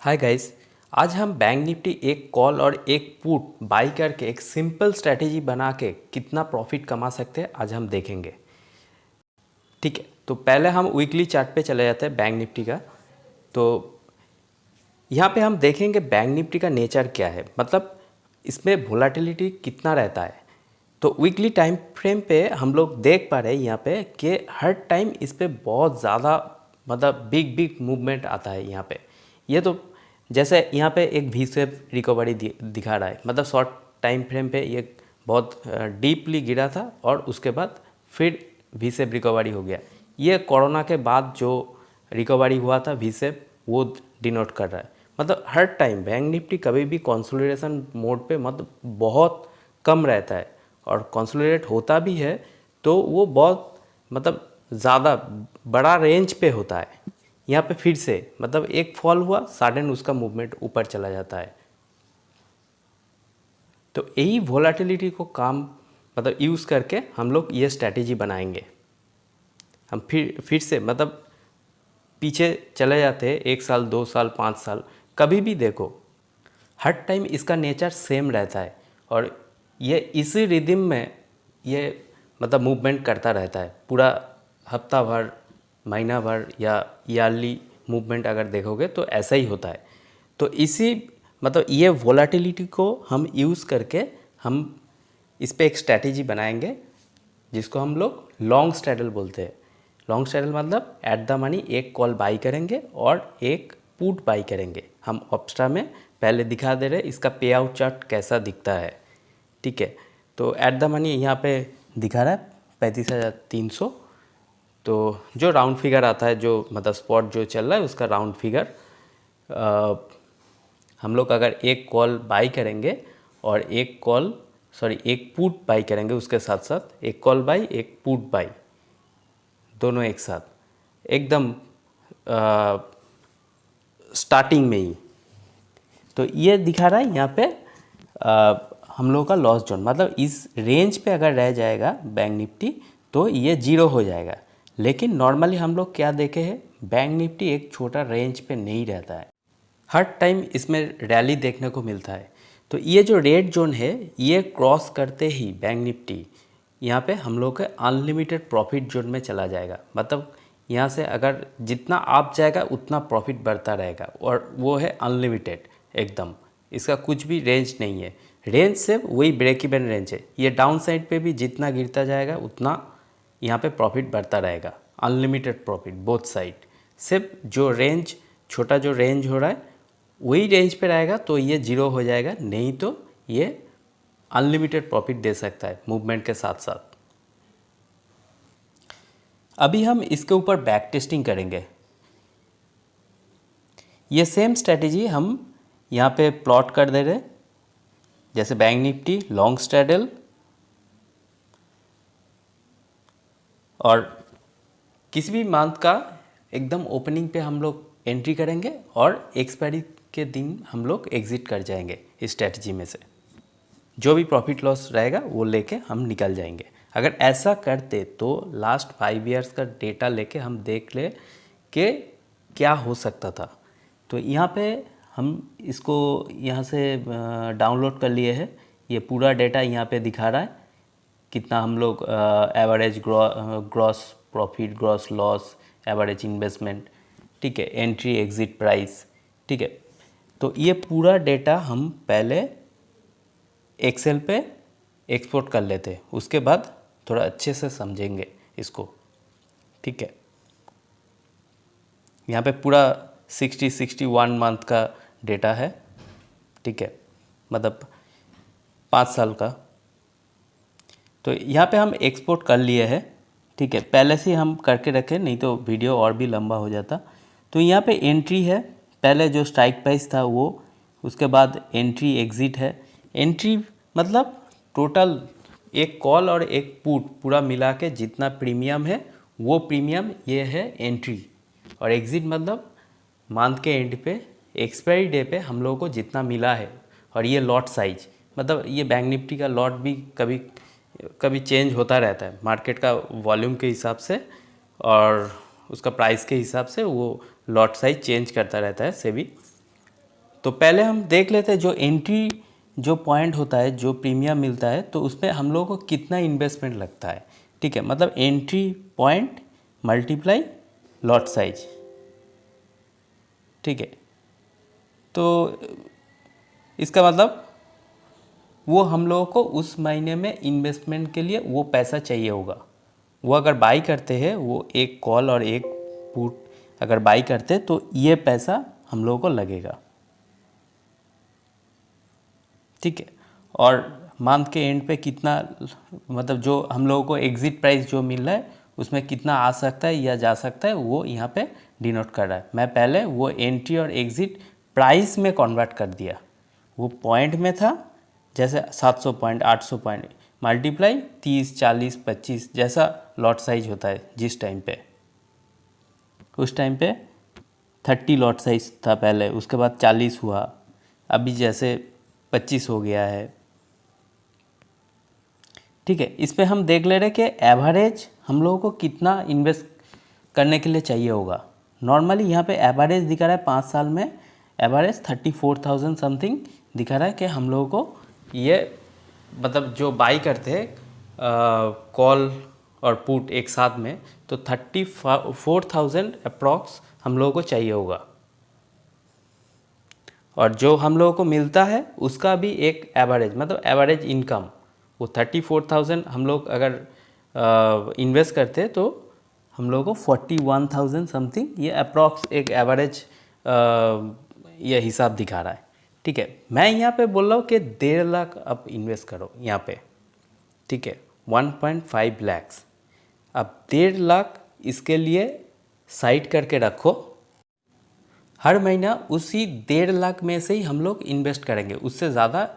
Hi guys. आज हम bank Nifty एक कॉल और एक पुट बाई करके एक सिंपल स्ट्रैटेजी बना के कितना प्रॉफिट कमा सकते हैं आज हम देखेंगे। ठीक है, तो पहले हम वीकली चार्ट पे चले जाते हैं बैंक निफ्टी का। तो यहाँ पे हम देखेंगे बैंक निफ्टी का नेचर क्या है, मतलब इसमें वोलेटिलिटी कितना रहता है। तो वीकली टाइम फ्रेम पे हम लोग देख पा रहे हैं यहाँ पे कि हर टाइम इस पे बहुत ज़्यादा मतलब बिग बिग मूवमेंट आता है यहाँ पे। ये तो जैसे यहाँ पे एक वी शेप रिकवरी दिखा रहा है, मतलब शॉर्ट टाइम फ्रेम पे ये बहुत डीपली गिरा था और उसके बाद फिर वी शेप रिकवरी हो गया। ये कोरोना के बाद जो रिकवरी हुआ था वी शेप, वो डिनोट कर रहा है। मतलब हर टाइम बैंक निफ्टी कभी भी कंसोलिडेशन मोड पे मतलब बहुत कम रहता है, और कंसोलिडेट होता भी है तो वो बहुत मतलब ज़्यादा बड़ा रेंज पे होता है। यहाँ पे फिर से मतलब एक फॉल हुआ, सडन उसका मूवमेंट ऊपर चला जाता है। तो यही वोलेटिलिटी को काम मतलब यूज़ करके हम लोग ये स्ट्रैटेजी बनाएंगे। हम फिर से मतलब पीछे चले जाते हैं 1 साल 2 साल 5 साल, कभी भी देखो हर टाइम इसका नेचर सेम रहता है, और ये इसी रिदम में ये मतलब मूवमेंट करता रहता है पूरा हफ्ता भर, महीना भर या ईयरली मूवमेंट अगर देखोगे तो ऐसा ही होता है। तो इसी मतलब ये वोलेटिलिटी को हम यूज़ करके हम इस पे एक स्ट्रैटेजी बनाएंगे जिसको हम लोग लॉन्ग स्ट्रैडल बोलते हैं। लॉन्ग स्ट्रैडल मतलब एट द मनी एक कॉल बाई करेंगे और एक पुट बाई करेंगे। हम ऑप्स्ट्रा में पहले दिखा दे रहे इसका पे आउट चार्ट कैसा दिखता है। ठीक है, तो एट द मनी यहाँ पे दिखा रहा है 35,300। तो जो राउंड फिगर आता है, जो मतलब स्पॉट जो चल रहा है उसका राउंड फिगर हम लोग अगर एक कॉल बाई करेंगे और एक पुट बाई करेंगे, उसके साथ साथ एक कॉल बाई एक पुट बाई दोनों एक साथ एकदम स्टार्टिंग में ही, तो ये दिखा रहा है यहाँ पे हम लोगों का लॉस जोन, मतलब इस रेंज पे अगर रह जाएगा बैंक निफ्टी तो ये जीरो हो जाएगा। लेकिन नॉर्मली हम लोग क्या देखे हैं, बैंक निफ्टी एक छोटा रेंज पे नहीं रहता है, हर टाइम इसमें रैली देखने को मिलता है। तो ये जो रेड जोन है ये क्रॉस करते ही बैंक निफ्टी यहाँ पे हम लोग के अनलिमिटेड प्रॉफिट जोन में चला जाएगा। मतलब यहाँ से अगर जितना आप जाएगा उतना प्रॉफिट बढ़ता रहेगा, और वो है अनलिमिटेड एकदम, इसका कुछ भी रेंज नहीं है। रेंज से वही ब्रेक इवन रेंज है। ये डाउन साइड पे भी जितना गिरता जाएगा उतना यहाँ पे प्रॉफिट बढ़ता रहेगा, अनलिमिटेड प्रॉफिट बोथ साइड। सिर्फ जो रेंज छोटा जो रेंज हो रहा है वही रेंज पे रहेगा तो ये जीरो हो जाएगा, नहीं तो ये अनलिमिटेड प्रॉफिट दे सकता है मूवमेंट के साथ साथ। अभी हम इसके ऊपर बैक टेस्टिंग करेंगे। ये सेम स्ट्रेटेजी हम यहाँ पे प्लॉट कर दे रहे, जैसे बैंक निफ्टी लॉन्ग स्ट्रैडल, और किसी भी मंथ का एकदम ओपनिंग पे हम लोग एंट्री करेंगे और एक्सपायरी के दिन हम लोग एग्जिट कर जाएंगे। इस स्ट्रेटजी में से जो भी प्रॉफिट लॉस रहेगा वो लेके हम निकल जाएंगे। अगर ऐसा करते तो लास्ट 5 ईयर्स का डेटा लेके हम देख ले कि क्या हो सकता था। तो यहाँ पे हम इसको यहाँ से डाउनलोड कर लिए हैं। ये पूरा डेटा यहाँ पे दिखा रहा है कितना हम लोग average gross profit, gross loss, average investment, ठीक है, एंट्री एग्जिट प्राइस। ठीक है, तो ये पूरा डेटा हम पहले एक्सेल पे एक्सपोर्ट कर लेते हैं, उसके बाद थोड़ा अच्छे से समझेंगे इसको। ठीक है, यहाँ पे पूरा 61 मंथ का डेटा है। ठीक है, मतलब 5 साल का। तो यहाँ पे हम एक्सपोर्ट कर लिए हैं। ठीक है, पहले से हम करके रखें, नहीं तो वीडियो और भी लंबा हो जाता। तो यहाँ पे एंट्री है, पहले जो स्ट्राइक प्राइस था वो, उसके बाद एंट्री एग्जिट है। एंट्री मतलब टोटल एक कॉल और एक पुट पूरा मिला के जितना प्रीमियम है वो प्रीमियम ये है एंट्री, और एग्जिट मतलब मंथ के एंड पे एक्सपायरी डे पे हम लोगों को जितना मिला है। और ये लॉट साइज, मतलब ये बैंक निफ्टी का लॉट भी कभी कभी चेंज होता रहता है मार्केट का वॉल्यूम के हिसाब से, और उसका प्राइस के हिसाब से वो लॉट साइज चेंज करता रहता है सेबी। तो पहले हम देख लेते हैं जो एंट्री जो पॉइंट होता है, जो प्रीमियम मिलता है, तो उसमें हम लोगों को कितना इन्वेस्टमेंट लगता है। ठीक है, मतलब entry point multiply lot size. ठीक है, तो इसका मतलब वो हम लोगों को उस महीने में इन्वेस्टमेंट के लिए वो पैसा चाहिए होगा। वो अगर बाई करते हैं, वो एक कॉल और एक पुट अगर बाई करते तो ये पैसा हम लोगों को लगेगा। ठीक है, और मंथ के एंड पे कितना, मतलब जो हम लोगों को एग्ज़िट प्राइस जो मिल रहा है उसमें कितना आ सकता है या जा सकता है, वो यहाँ पे डिनोट कर रहा है। मैं पहले वो एंट्री और एग्ज़िट प्राइस में कन्वर्ट कर दिया। वो पॉइंट में था, जैसे 700 पॉइंट, 800 पॉइंट, मल्टीप्लाई 30, 40, 25 जैसा लॉट साइज होता है जिस टाइम पे। उस टाइम पे 30 लॉट साइज था पहले, उसके बाद 40 हुआ, अभी जैसे 25 हो गया है। ठीक है, इस पे हम देख ले रहे कि एवरेज हम लोगों को कितना इन्वेस्ट करने के लिए चाहिए होगा। नॉर्मली यहाँ पे एवरेज दिखा रहा है 5 साल में एवरेज 34,000 समथिंग दिखा रहा है कि हम लोगों को ये, मतलब जो बाई करते हैं कॉल और पुट एक साथ में, तो 34,000 अप्रॉक्स हम लोगों को चाहिए होगा। और जो हम लोगों को मिलता है उसका भी एक एवरेज, मतलब एवरेज इनकम, वो 34,000 हम लोग अगर इन्वेस्ट करते हैं तो हम लोगों को 41,000 समथिंग ये अप्रॉक्स एक एवरेज ये हिसाब दिखा रहा है। ठीक है, मैं यहाँ पे बोल रहा हूँ कि 1.5 लाख आप इन्वेस्ट करो यहाँ पे। ठीक है, 1.5 लैक्स, अब 1.5 लाख इसके लिए साइड करके रखो। हर महीना उसी 1.5 लाख में से ही हम लोग इन्वेस्ट करेंगे, उससे ज़्यादा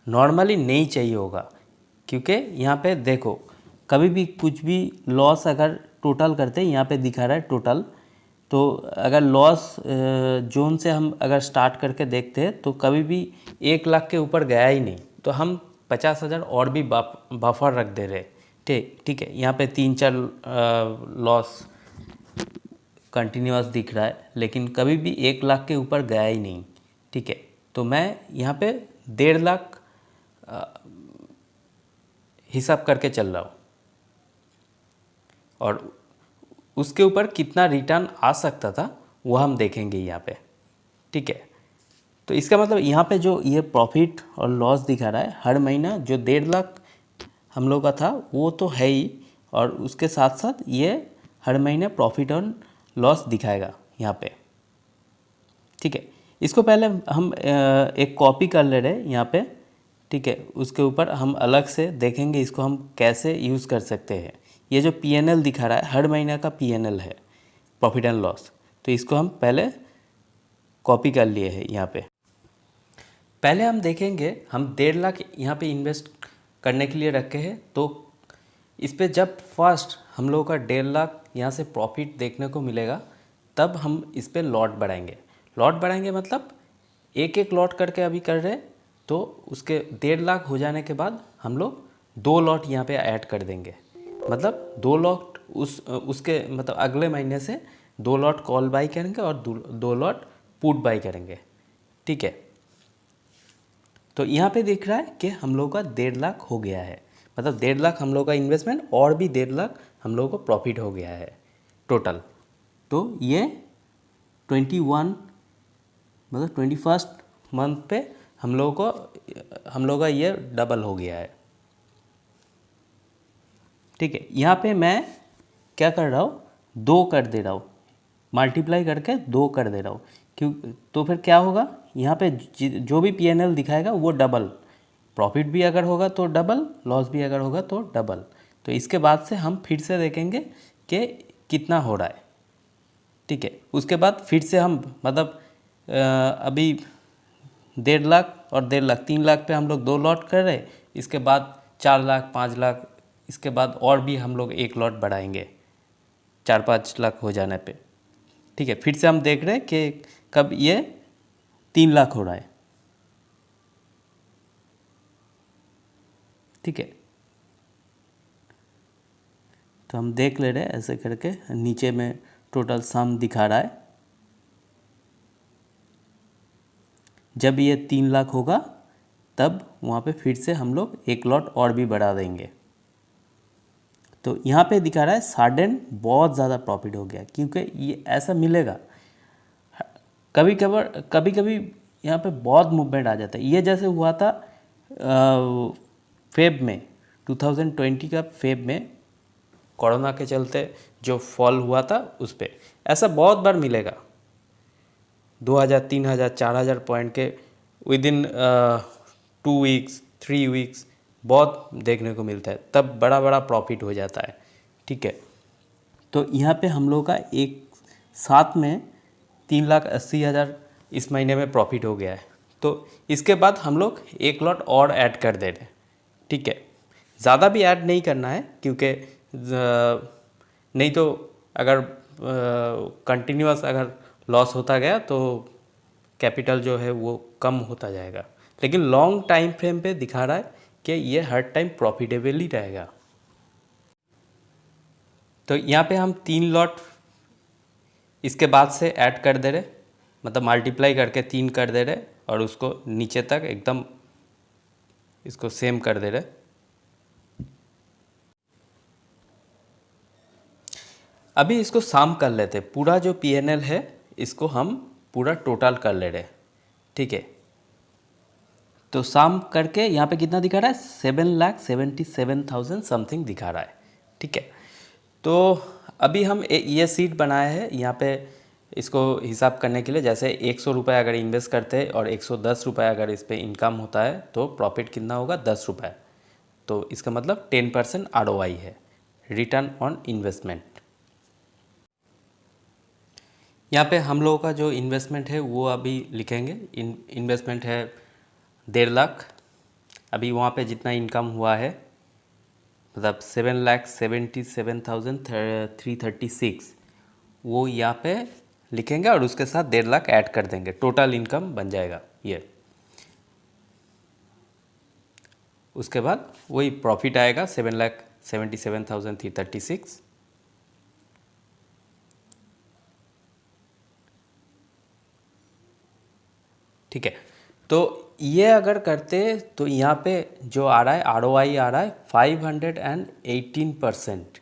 नॉर्मली नहीं चाहिए होगा। क्योंकि यहाँ पे देखो, कभी भी कुछ भी लॉस अगर टोटल करते हैं, यहाँ पे दिखा रहा है टोटल, तो अगर लॉस जोन से हम अगर स्टार्ट करके देखते हैं तो कभी भी 1 लाख के ऊपर गया ही नहीं, तो हम 50,000 और भी बफर रख दे रहे। ठीक है, यहाँ पे 3-4 लॉस कंटिन्यूअस दिख रहा है, लेकिन कभी भी 1 लाख के ऊपर गया ही नहीं। ठीक है, तो मैं यहाँ पे 1.5 लाख हिसाब करके चल रहा हूँ, और उसके ऊपर कितना रिटर्न आ सकता था वो हम देखेंगे यहाँ पे। ठीक है, तो इसका मतलब यहाँ पे जो ये प्रॉफिट और लॉस दिखा रहा है हर महीना, जो 1.5 लाख हम लोग का था वो तो है ही, और उसके साथ साथ ये हर महीने प्रॉफिट और लॉस दिखाएगा यहाँ पे। ठीक है, इसको पहले हम एक कॉपी कर ले रहे हैं यहाँ पे। ठीक है, उसके ऊपर हम अलग से देखेंगे इसको हम कैसे यूज़ कर सकते हैं। ये जो PNL दिखा रहा है हर महीने का PNL है, प्रॉफिट एंड लॉस, तो इसको हम पहले कॉपी कर लिए हैं यहाँ पे। पहले हम देखेंगे, हम 1.5 लाख यहाँ पे इन्वेस्ट करने के लिए रखे हैं, तो इस पे जब फर्स्ट हम लोगों का 1.5 लाख यहाँ से प्रॉफिट देखने को मिलेगा, तब हम इस पे लॉट बढ़ाएंगे। लॉट बढ़ाएंगे मतलब एक एक लॉट करके अभी कर रहे, तो उसके 1.5 लाख हो जाने के बाद हम लोग 2 लॉट यहाँ पे ऐड कर देंगे। मतलब 2 लॉट उसके मतलब अगले महीने से 2 लॉट कॉल बाई करेंगे और 2 लॉट पुट बाई करेंगे। ठीक है, तो यहाँ पे दिख रहा है कि हम लोग का 1.5 लाख हो गया है, मतलब 1.5 लाख हम लोग का इन्वेस्टमेंट और भी 1.5 लाख हम लोगों को प्रॉफिट हो गया है टोटल। तो ये 21 मतलब 21st मंथ पे हम लोगों का ये डबल हो गया है। ठीक है, यहाँ पे मैं क्या कर रहा हूँ, 2 कर दे रहा हूँ, मल्टीप्लाई करके 2 कर दे रहा हूँ। क्यों, तो फिर क्या होगा, यहाँ पे जो भी PNL दिखाएगा वो डबल, प्रॉफिट भी अगर होगा तो डबल, लॉस भी अगर होगा तो डबल। तो इसके बाद से हम फिर से देखेंगे कि कितना हो रहा है। ठीक है, उसके बाद फिर से हम मतलब अभी 1.5 लाख और 1.5 लाख 3 लाख पे हम लोग 2 लॉट कर रहे, इसके बाद 4 लाख 5 लाख, इसके बाद और भी हम लोग 1 लॉट बढ़ाएंगे 4-5 लाख हो जाने पे। ठीक है, फिर से हम देख रहे हैं कि कब ये 3 लाख हो रहा है। ठीक है, तो हम देख ले रहे हैं ऐसे करके, नीचे में टोटल सम दिखा रहा है जब ये 3 लाख होगा तब वहाँ पे फिर से हम लोग एक लॉट और भी बढ़ा देंगे। तो यहाँ पे दिखा रहा है सडन बहुत ज़्यादा प्रॉफिट हो गया, क्योंकि ये ऐसा मिलेगा। कभी कभी यहाँ पे बहुत मूवमेंट आ जाता है। ये जैसे हुआ था फेब में, 2020 का फेब में कोरोना के चलते जो फॉल हुआ था उस पर ऐसा बहुत बार मिलेगा। 2000, 3000, 4000 पॉइंट के विद इन 2 वीक्स, 3 वीक्स बहुत देखने को मिलता है, तब बड़ा बड़ा प्रॉफिट हो जाता है। ठीक है, तो यहाँ पे हम लोग का एक साथ में 3,80,000 इस महीने में प्रॉफिट हो गया है। तो इसके बाद हम लोग एक लॉट और ऐड कर दे रहे हैं। ठीक है, ज़्यादा भी ऐड नहीं करना है, क्योंकि नहीं तो अगर कंटिन्यूअस अगर लॉस होता गया तो कैपिटल जो है वो कम होता जाएगा। लेकिन लॉन्ग टाइम फ्रेम पे दिखा रहा है कि ये हर टाइम प्रॉफिटेबल ही रहेगा। तो यहाँ पे हम 3 लॉट इसके बाद से ऐड कर दे रहे, मतलब मल्टीप्लाई करके 3 कर दे रहे और उसको नीचे तक एकदम इसको सेम कर दे रहे। अभी इसको सम कर लेते, पूरा जो PNL है इसको हम पूरा टोटल कर ले रहे। ठीक है, तो सम करके यहाँ पे कितना दिखा रहा है, 7,77,000 समथिंग दिखा रहा है। ठीक है, तो अभी हम ये सीट बनाया है यहाँ पे इसको हिसाब करने के लिए। जैसे 100 रुपये अगर इन्वेस्ट करते हैं और 110 रुपये अगर इस पर इनकम होता है तो प्रॉफिट कितना होगा, 10 रुपये। तो इसका मतलब 10% ROI है, रिटर्न ऑन इन्वेस्टमेंट। यहाँ पे हम लोगों का जो इन्वेस्टमेंट है वो अभी लिखेंगे। इन्वेस्टमेंट है 1.5 लाख। अभी वहाँ पे जितना इनकम हुआ है, मतलब 7,77,336, वो यहाँ पे लिखेंगे और उसके साथ 1.5 लाख ऐड कर देंगे, टोटल इनकम बन जाएगा ये। उसके बाद वही प्रॉफिट आएगा 7,77,336। ठीक है, तो ये अगर करते तो यहाँ पे जो आ रहा है ROI आ रहा है 518%,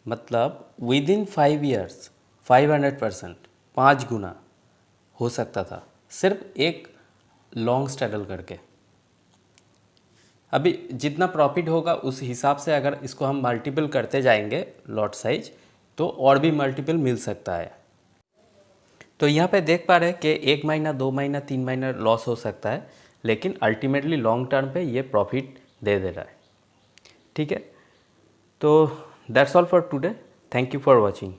मतलब विद इन 5 ईयर्स 500%, 5 गुना हो सकता था सिर्फ एक लॉन्ग स्ट्रगल करके। अभी जितना प्रॉफिट होगा उस हिसाब से अगर इसको हम मल्टीपल करते जाएंगे लॉट साइज, तो और भी मल्टीपल मिल सकता है। तो यहाँ पे देख पा रहे हैं कि 1 महीना, 2 महीना, 3 महीना लॉस हो सकता है, लेकिन अल्टीमेटली लॉन्ग टर्म पे ये प्रॉफिट दे रहा है। ठीक है, तो that's all for today. Thank you for watching.